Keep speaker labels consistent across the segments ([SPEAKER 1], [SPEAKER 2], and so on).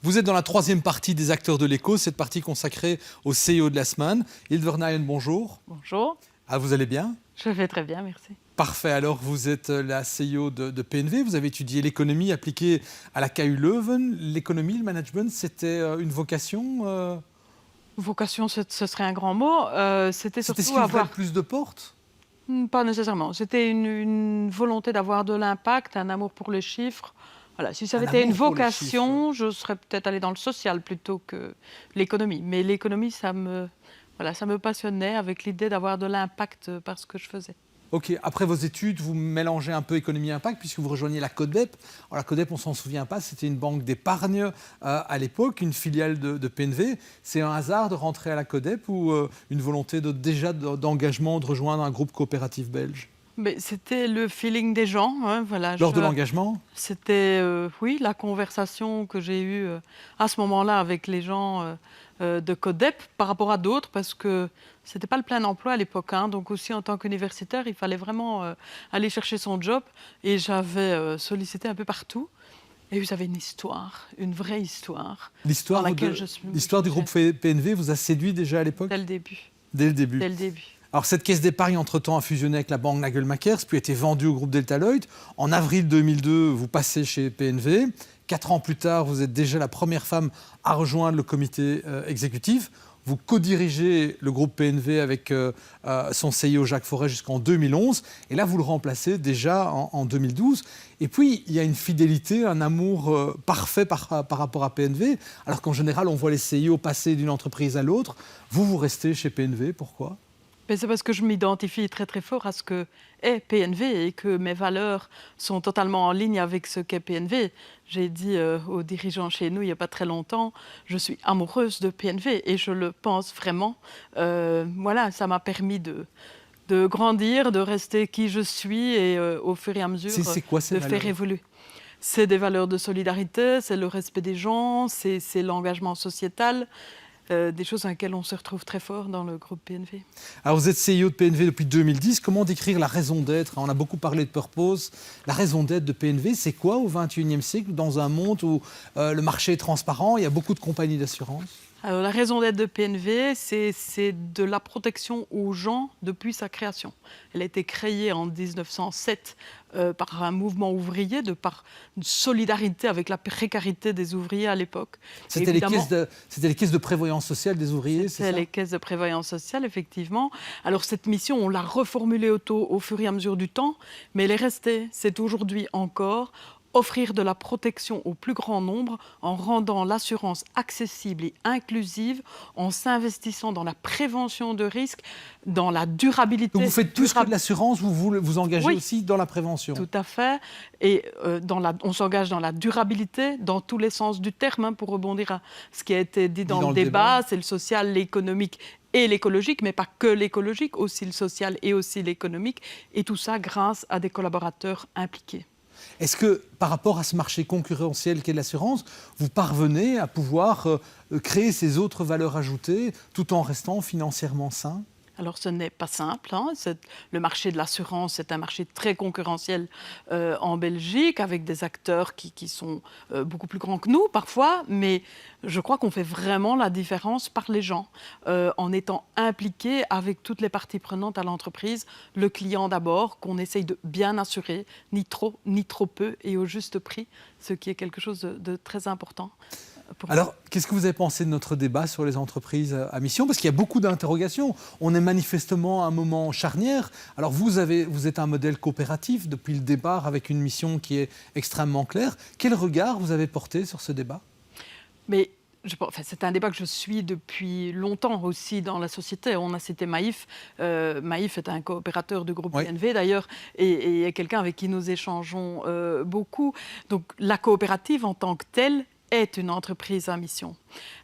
[SPEAKER 1] Vous êtes dans la troisième partie des acteurs de l'écho, cette partie consacrée au CEO de la semaine. Hilde Verneyen, bonjour.
[SPEAKER 2] Bonjour.
[SPEAKER 1] Ah, vous allez bien?
[SPEAKER 2] Je vais très bien, merci.
[SPEAKER 1] Parfait. Alors, vous êtes la CEO de PNV. Vous avez étudié l'économie appliquée à la KU Leuven. L'économie, le management, c'était une vocation
[SPEAKER 2] Vocation, ce serait un grand mot. C'était
[SPEAKER 1] C'était ce
[SPEAKER 2] surtout
[SPEAKER 1] qui ouvrait
[SPEAKER 2] avoir...
[SPEAKER 1] le plus de portes?
[SPEAKER 2] Pas nécessairement. C'était une volonté d'avoir de l'impact, un amour pour les chiffres. Voilà. Si ça avait été une vocation, je serais peut-être allée dans le social plutôt que l'économie. Mais l'économie, ça me passionnait avec l'idée d'avoir de l'impact par ce que je faisais.
[SPEAKER 1] Ok, après vos études, vous mélangez un peu économie et impact puisque vous rejoignez la CODEP. Alors, la CODEP, on ne s'en souvient pas, c'était une banque d'épargne à l'époque, une filiale de PNV. C'est un hasard de rentrer à la CODEP ou une volonté d'engagement, de rejoindre un groupe coopératif belge?
[SPEAKER 2] Mais c'était le feeling des gens. Hein, voilà,
[SPEAKER 1] Lors de l'engagement?
[SPEAKER 2] C'était, oui, la conversation que j'ai eue à ce moment-là avec les gens de CODEP par rapport à d'autres, parce que ce n'était pas le plein emploi à l'époque. Hein, donc aussi, en tant qu'universitaire, il fallait vraiment aller chercher son job. Et j'avais sollicité un peu partout. Et vous avez une histoire, une vraie histoire.
[SPEAKER 1] L'histoire du groupe PNV vous a séduit déjà à l'époque?
[SPEAKER 2] Dès le début.
[SPEAKER 1] Dès le début.
[SPEAKER 2] Dès le début.
[SPEAKER 1] Alors, cette caisse d'épargne, entre-temps, a fusionné avec la banque Nagelmakers, puis a été vendue au groupe Delta Lloyd. En avril 2002, vous passez chez PNV. 4 ans plus tard, vous êtes déjà la première femme à rejoindre le comité exécutif. Vous co-dirigez le groupe PNV avec son CEO Jacques Forest jusqu'en 2011. Et là, vous le remplacez déjà en 2012. Et puis, il y a une fidélité, un amour parfait par rapport à PNV. Alors qu'en général, on voit les CEO passer d'une entreprise à l'autre. Vous restez chez PNV. Pourquoi ?
[SPEAKER 2] Mais c'est parce que je m'identifie très très fort à ce que est PNV et que mes valeurs sont totalement en ligne avec ce qu'est PNV. J'ai dit aux dirigeants chez nous il n'y a pas très longtemps, je suis amoureuse de PNV et je le pense vraiment. Voilà, ça m'a permis de grandir, de rester qui je suis et au fur et à mesure de faire évoluer. C'est des valeurs de solidarité, c'est le respect des gens, c'est l'engagement sociétal. Des choses dans lesquelles on se retrouve très fort dans le groupe PNV.
[SPEAKER 1] Alors vous êtes CEO de PNV depuis 2010. Comment décrire la raison d'être? On a beaucoup parlé de purpose. La raison d'être de PNV, c'est quoi au XXIe siècle, dans un monde où le marché est transparent, il y a beaucoup de compagnies d'assurance?
[SPEAKER 2] Alors, la raison d'être de PNV, c'est de la protection aux gens depuis sa création. Elle a été créée en 1907 par un mouvement ouvrier, par une solidarité avec la précarité des ouvriers à l'époque.
[SPEAKER 1] C'était les caisses de prévoyance sociale des ouvriers, c'est ça?
[SPEAKER 2] C'était les caisses de prévoyance sociale, effectivement. Alors cette mission, on l'a reformulée au fur et à mesure du temps, mais elle est restée. C'est aujourd'hui encore offrir de la protection au plus grand nombre en rendant l'assurance accessible et inclusive, en s'investissant dans la prévention de risques, dans la durabilité.
[SPEAKER 1] Donc vous faites plus que de l'assurance, vous vous engagez aussi dans la prévention.
[SPEAKER 2] Tout à fait. Et on s'engage dans la durabilité, dans tous les sens du terme, hein, pour rebondir à ce qui a été dit dans le débat. C'est le social, l'économique et l'écologique, mais pas que l'écologique, aussi le social et aussi l'économique. Et tout ça grâce à des collaborateurs impliqués.
[SPEAKER 1] Est-ce que, par rapport à ce marché concurrentiel qu'est l'assurance, vous parvenez à pouvoir créer ces autres valeurs ajoutées tout en restant financièrement sain?
[SPEAKER 2] Alors, ce n'est pas simple. Hein. Le marché de l'assurance est un marché très concurrentiel en Belgique, avec des acteurs qui sont beaucoup plus grands que nous, parfois. Mais je crois qu'on fait vraiment la différence par les gens, en étant impliqués avec toutes les parties prenantes à l'entreprise. Le client d'abord, qu'on essaye de bien assurer, ni trop peu, et au juste prix, ce qui est quelque chose de très important.
[SPEAKER 1] Alors, qu'est-ce que vous avez pensé de notre débat sur les entreprises à mission? Parce qu'il y a beaucoup d'interrogations. On est manifestement à un moment charnière. Alors, vous êtes un modèle coopératif depuis le départ avec une mission qui est extrêmement claire. Quel regard vous avez porté sur ce débat?
[SPEAKER 2] Mais c'est un débat que je suis depuis longtemps aussi dans la société. On a cité Maïf. Maïf est un coopérateur du groupe PNV d'ailleurs et quelqu'un avec qui nous échangeons beaucoup. Donc la coopérative en tant que telle est une entreprise à mission.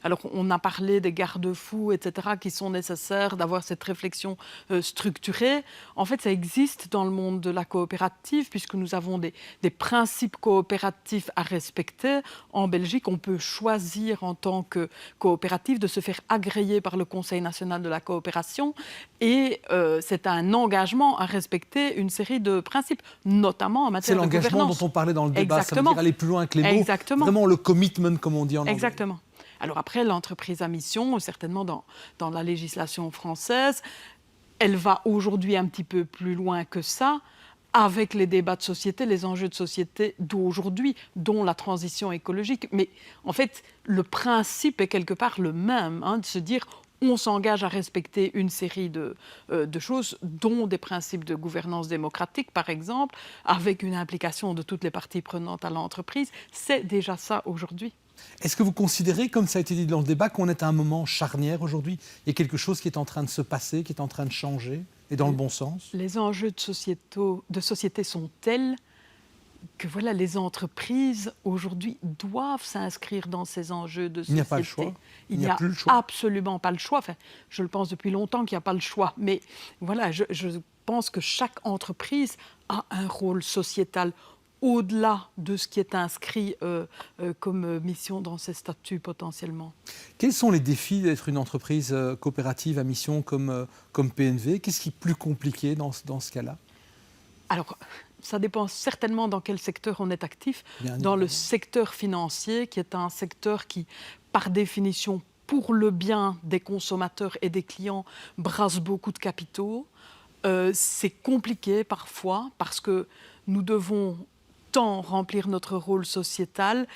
[SPEAKER 2] Alors, on a parlé des garde-fous, etc., qui sont nécessaires, d'avoir cette réflexion structurée. En fait, ça existe dans le monde de la coopérative, puisque nous avons des principes coopératifs à respecter. En Belgique, on peut choisir en tant que coopérative de se faire agréer par le Conseil national de la coopération. Et c'est un engagement à respecter une série de principes, notamment en matière de gouvernance.
[SPEAKER 1] C'est l'engagement dont on parlait dans le débat.
[SPEAKER 2] Exactement.
[SPEAKER 1] Ça veut dire aller plus loin que les mots.
[SPEAKER 2] Exactement.
[SPEAKER 1] Vraiment le commitment, comme on dit en anglais.
[SPEAKER 2] Exactement. Alors après, l'entreprise à mission, certainement dans la législation française, elle va aujourd'hui un petit peu plus loin que ça, avec les débats de société, les enjeux de société d'aujourd'hui, dont la transition écologique. Mais en fait, le principe est quelque part le même, de se dire on s'engage à respecter une série de choses, dont des principes de gouvernance démocratique, par exemple, avec une implication de toutes les parties prenantes à l'entreprise. C'est déjà ça aujourd'hui.
[SPEAKER 1] Est-ce que vous considérez, comme ça a été dit dans le débat, qu'on est à un moment charnière aujourd'hui? Il y a quelque chose qui est en train de se passer, qui est en train de changer, et dans le bon sens?
[SPEAKER 2] Les enjeux de société sont tels que voilà, les entreprises aujourd'hui doivent s'inscrire dans ces enjeux de société.
[SPEAKER 1] Il n'y a pas le choix.
[SPEAKER 2] Il n'y a
[SPEAKER 1] plus le choix.
[SPEAKER 2] Absolument pas le choix. Enfin, je le pense depuis longtemps qu'il n'y a pas le choix. Mais voilà, je pense que chaque entreprise a un rôle sociétal au-delà de ce qui est inscrit comme mission dans ses statuts potentiellement.
[SPEAKER 1] Quels sont les défis d'être une entreprise coopérative à mission comme PNV? Qu'est-ce qui est plus compliqué dans ce cas-là?
[SPEAKER 2] Alors, ça dépend certainement dans quel secteur on est actif.
[SPEAKER 1] Bien
[SPEAKER 2] dans le
[SPEAKER 1] évidemment.
[SPEAKER 2] secteur financier, qui est un secteur qui, par définition, pour le bien des consommateurs et des clients, brasse beaucoup de capitaux. C'est compliqué parfois parce que nous devons tant remplir notre rôle sociétal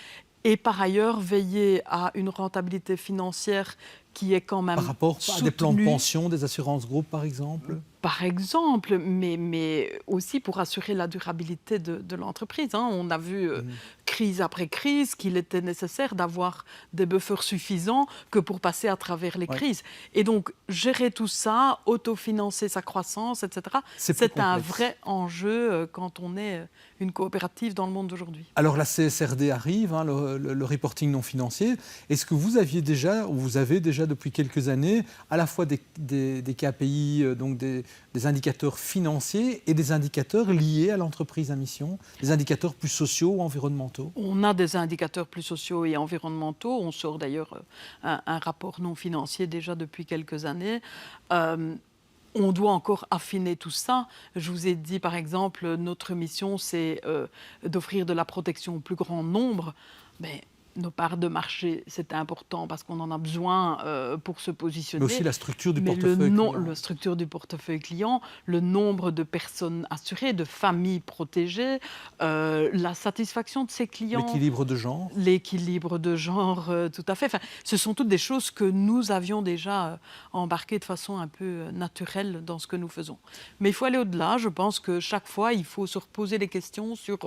[SPEAKER 2] et par ailleurs veiller à une rentabilité financière qui est quand même
[SPEAKER 1] Par rapport à
[SPEAKER 2] soutenue.
[SPEAKER 1] des plans de pension, des assurances groupes, par exemple?
[SPEAKER 2] Par exemple, mais aussi pour assurer la durabilité de l'entreprise. On a vu, crise après crise, qu'il était nécessaire d'avoir des buffers suffisants que pour passer à travers les crises. Et donc, gérer tout ça, autofinancer sa croissance, etc., c'est un vrai enjeu quand on est une coopérative dans le monde d'aujourd'hui.
[SPEAKER 1] Alors la CSRD arrive, le reporting non financier. Est-ce que vous aviez déjà, ou vous avez déjà depuis quelques années, à la fois des KPI, donc des indicateurs financiers et des indicateurs liés à l'entreprise à mission, des indicateurs plus sociaux ou environnementaux?
[SPEAKER 2] On a des indicateurs plus sociaux et environnementaux. On sort d'ailleurs un rapport non financier déjà depuis quelques années. On doit encore affiner tout ça. Je vous ai dit, par exemple, notre mission, c'est d'offrir de la protection au plus grand nombre. Mais nos parts de marché, c'est important parce qu'on en a besoin pour se positionner.
[SPEAKER 1] Mais aussi la structure du
[SPEAKER 2] Mais
[SPEAKER 1] portefeuille client.
[SPEAKER 2] la structure du portefeuille client, le nombre de personnes assurées, de familles protégées, la satisfaction de ses clients.
[SPEAKER 1] L'équilibre de genre.
[SPEAKER 2] L'équilibre de genre, tout à fait. Enfin, ce sont toutes des choses que nous avions déjà embarquées de façon un peu naturelle dans ce que nous faisons. Mais il faut aller au-delà. Je pense que chaque fois, il faut se reposer des questions sur...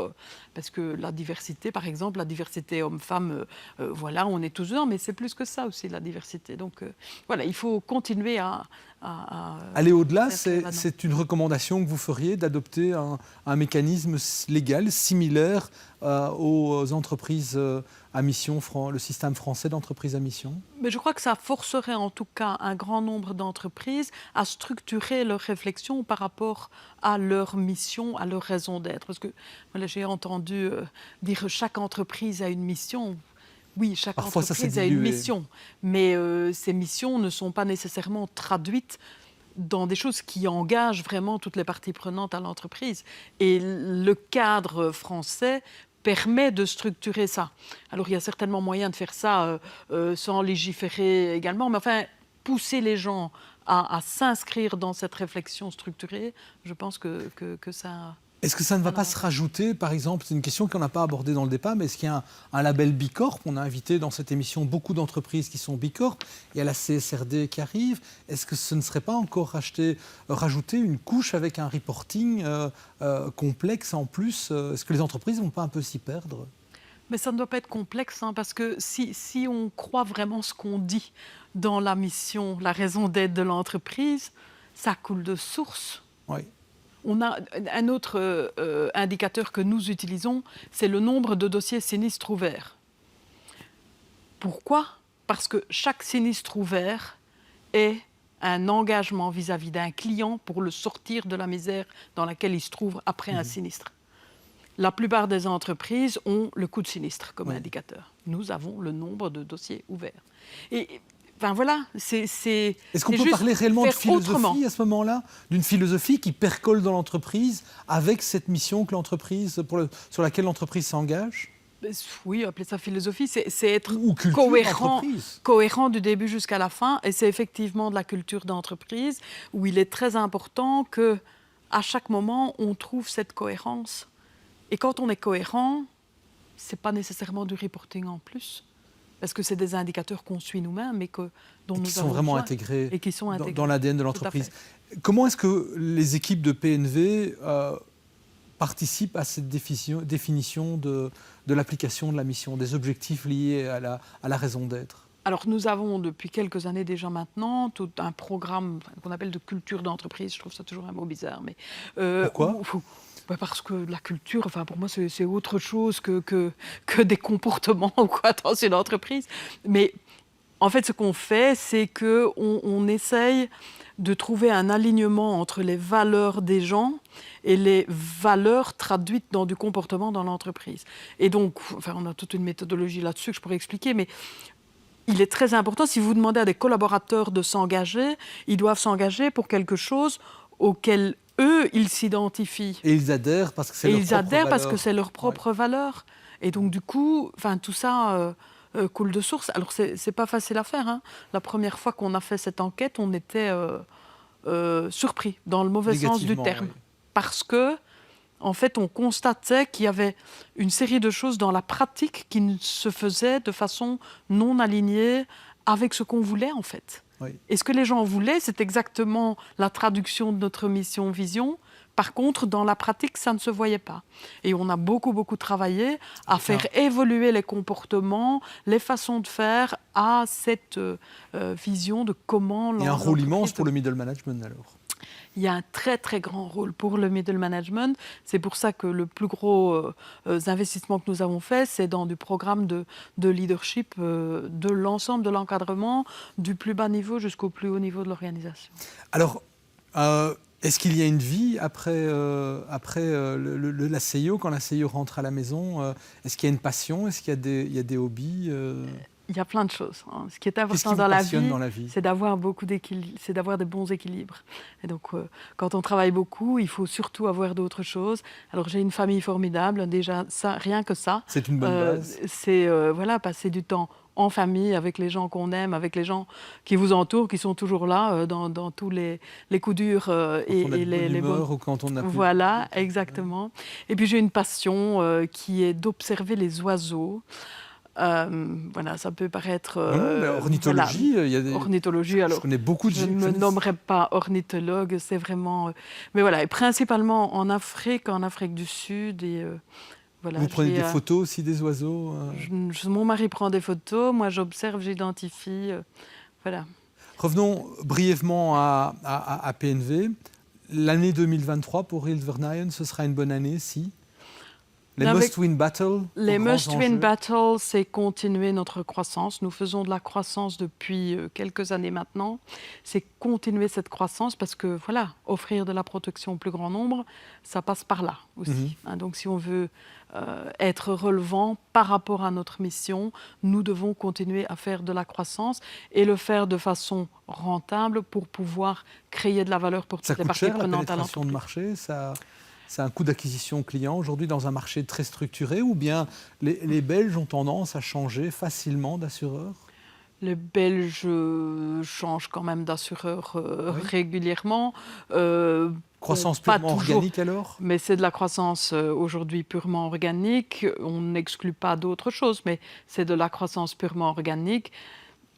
[SPEAKER 2] parce que la diversité, par exemple, la diversité homme-femme, voilà, on est tous dedans, mais c'est plus que ça aussi, la diversité. Donc, voilà, il faut continuer à
[SPEAKER 1] aller au-delà, c'est une recommandation que vous feriez d'adopter un mécanisme légal similaire aux entreprises à mission, le système français d'entreprises à mission?
[SPEAKER 2] Mais je crois que ça forcerait en tout cas un grand nombre d'entreprises à structurer leur réflexion par rapport à leur mission, à leur raison d'être. Parce que voilà, j'ai entendu dire chaque entreprise a une mission. Oui, chaque entreprise a une mission, mais ces missions ne sont pas nécessairement traduites dans des choses qui engagent vraiment toutes les parties prenantes à l'entreprise. Et le cadre français permet de structurer ça. Alors, il y a certainement moyen de faire ça sans légiférer également, mais enfin, pousser les gens à s'inscrire dans cette réflexion structurée, je pense que ça...
[SPEAKER 1] Est-ce que ça ne va pas se rajouter, par exemple, c'est une question qu'on n'a pas abordée dans le débat, mais est-ce qu'il y a un label Bicorp? On a invité dans cette émission beaucoup d'entreprises qui sont Bicorp. Il y a la CSRD qui arrive. Est-ce que ce ne serait pas encore rajouter une couche avec un reporting complexe en plus? Est-ce que les entreprises ne vont pas un peu s'y perdre?
[SPEAKER 2] Mais ça ne doit pas être complexe, parce que si on croit vraiment ce qu'on dit dans la mission, la raison d'être de l'entreprise, ça coule de source.
[SPEAKER 1] Oui.
[SPEAKER 2] On a un autre indicateur que nous utilisons, c'est le nombre de dossiers sinistres ouverts. Pourquoi ? parce que chaque sinistre ouvert est un engagement vis-à-vis d'un client pour le sortir de la misère dans laquelle il se trouve après un sinistre. La plupart des entreprises ont le coût de sinistre comme indicateur. Nous avons le nombre de dossiers ouverts. Et enfin voilà,
[SPEAKER 1] Est-ce qu'on peut parler réellement de philosophie à ce moment-là? D'une philosophie qui percole dans l'entreprise avec cette mission que l'entreprise, sur laquelle l'entreprise s'engage?
[SPEAKER 2] Oui, appeler ça philosophie, c'est être
[SPEAKER 1] Ou culture
[SPEAKER 2] cohérent du début jusqu'à la fin. Et c'est effectivement de la culture d'entreprise où il est très important qu'à chaque moment, on trouve cette cohérence. Et quand on est cohérent, ce n'est pas nécessairement du reporting en plus, parce que c'est des indicateurs qu'on suit nous-mêmes, mais dont nous
[SPEAKER 1] sont vraiment intégrés
[SPEAKER 2] et qui sont intégrés
[SPEAKER 1] dans l'ADN de l'entreprise. Comment est-ce que les équipes de PNV participent à cette définition de l'application de la mission, des objectifs liés à la raison d'être?
[SPEAKER 2] Alors nous avons depuis quelques années déjà maintenant tout un programme qu'on appelle de culture d'entreprise. Je trouve ça toujours un mot bizarre. Mais,
[SPEAKER 1] pourquoi?
[SPEAKER 2] Parce que la culture, enfin, pour moi, c'est autre chose que des comportements ou quoi dans une entreprise. Mais en fait, ce qu'on fait, c'est qu'on essaye de trouver un alignement entre les valeurs des gens et les valeurs traduites dans du comportement dans l'entreprise. Et donc, enfin, on a toute une méthodologie là-dessus que je pourrais expliquer, mais il est très important, si vous demandez à des collaborateurs de s'engager, ils doivent s'engager pour quelque chose auquel eux, ils s'identifient.
[SPEAKER 1] Et ils adhèrent parce que c'est leur propre valeur.
[SPEAKER 2] Ils adhèrent parce que c'est leur propre valeur. Et donc, du coup, enfin, tout ça coule de source. Alors, c'est pas facile à faire. Hein. La première fois qu'on a fait cette enquête, on était surpris, dans le mauvais sens du terme. Oui. Parce que, en fait, on constatait qu'il y avait une série de choses dans la pratique qui se faisaient de façon non alignée avec ce qu'on voulait, en fait. Oui. Et ce que les gens voulaient, c'est exactement la traduction de notre mission-vision. Par contre, dans la pratique, ça ne se voyait pas. Et on a beaucoup travaillé à faire évoluer les comportements, les façons de faire à cette vision de comment...
[SPEAKER 1] Et un rôle immense pour le middle management, alors.
[SPEAKER 2] Il y a un très grand rôle pour le middle management. C'est pour ça que le plus gros investissement que nous avons fait, c'est dans du programme de leadership de l'ensemble de l'encadrement, du plus bas niveau jusqu'au plus haut niveau de l'organisation.
[SPEAKER 1] Alors, est-ce qu'il y a une vie après la CIO, quand la CIO rentre à la maison? Est-ce qu'il y a une passion? Est-ce qu'il y a des hobbies
[SPEAKER 2] Il y a plein de choses. Hein. Ce qui est important dans la vie, c'est d'avoir c'est d'avoir des bons équilibres. Et donc, quand on travaille beaucoup, il faut surtout avoir d'autres choses. Alors, j'ai une famille formidable, déjà, ça, rien que ça.
[SPEAKER 1] C'est une bonne base.
[SPEAKER 2] C'est passer du temps en famille, avec les gens qu'on aime, avec les gens qui vous entourent, qui sont toujours là dans tous les coups durs
[SPEAKER 1] et les bonnes humeurs ou quand on a plus...
[SPEAKER 2] Voilà, exactement. Et puis, j'ai une passion qui est d'observer les oiseaux. Voilà, ça peut paraître...
[SPEAKER 1] ornithologie, il y a des...
[SPEAKER 2] Ornithologie, alors,
[SPEAKER 1] je connais beaucoup de gens.
[SPEAKER 2] Je ne me nommerai pas ornithologue, c'est vraiment... Mais voilà, et principalement en Afrique du Sud. Et, voilà,
[SPEAKER 1] vous prenez des photos aussi des oiseaux
[SPEAKER 2] Mon mari prend des photos, moi j'observe, j'identifie, voilà.
[SPEAKER 1] Revenons brièvement à PNV. L'année 2023 pour Hills Vernijen, ce sera une bonne année si... Les must-win battles.
[SPEAKER 2] Les must-win battles, c'est continuer notre croissance. Nous faisons de la croissance depuis quelques années maintenant. C'est continuer cette croissance parce que, voilà, offrir de la protection au plus grand nombre, ça passe par là aussi. Hein, donc, si on veut être relevant par rapport à notre mission, nous devons continuer à faire de la croissance et le faire de façon rentable pour pouvoir créer de la valeur pour toutes les parties prenantes à l'entreprise.
[SPEAKER 1] Ça coûte cher, la pénétration de marché, c'est un coût d'acquisition client aujourd'hui dans un marché très structuré ou bien les Belges ont tendance à changer facilement d'assureur?
[SPEAKER 2] Les Belges changent quand même d'assureur régulièrement.
[SPEAKER 1] Croissance purement organique alors?
[SPEAKER 2] Mais c'est de la croissance aujourd'hui purement organique. On n'exclut pas d'autres choses, mais c'est de la croissance purement organique.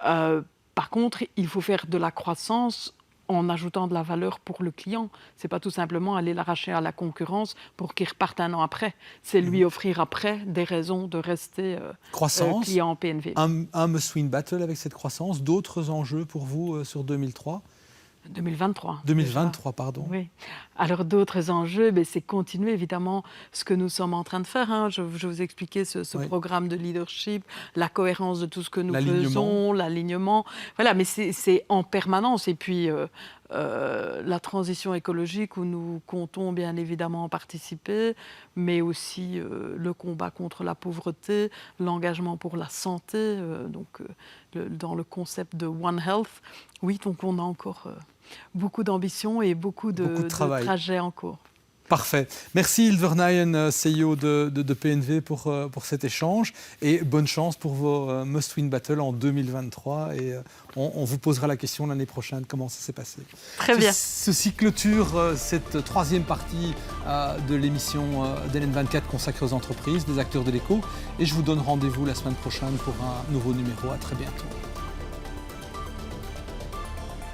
[SPEAKER 2] Par contre, il faut faire de la croissance en ajoutant de la valeur pour le client. Ce n'est pas tout simplement aller l'arracher à la concurrence pour qu'il reparte un an après. C'est lui offrir après des raisons de rester client en PNV.
[SPEAKER 1] Un must-win battle avec cette croissance. D'autres enjeux pour vous sur 2003?
[SPEAKER 2] 2023.
[SPEAKER 1] 2023, pardon.
[SPEAKER 2] Oui. Alors d'autres enjeux, c'est continuer évidemment ce que nous sommes en train de faire. Hein. Je vous expliquais ce programme de leadership, la cohérence de tout ce que nous faisons, l'alignement. Voilà, mais c'est en permanence. Et puis la transition écologique où nous comptons bien évidemment participer, mais aussi le combat contre la pauvreté, l'engagement pour la santé, dans le concept de One Health. Oui, donc on a encore beaucoup d'ambition et beaucoup de trajets en cours.
[SPEAKER 1] Parfait. Merci Hilde Vernijen, CEO de PNV pour cet échange et bonne chance pour vos Must Win Battle en 2023 et on vous posera la question l'année prochaine comment ça s'est passé.
[SPEAKER 2] Très bien.
[SPEAKER 1] Ceci clôture cette troisième partie de l'émission d'LN24 consacrée aux entreprises, des acteurs de l'éco et je vous donne rendez-vous la semaine prochaine pour un nouveau numéro. À très bientôt.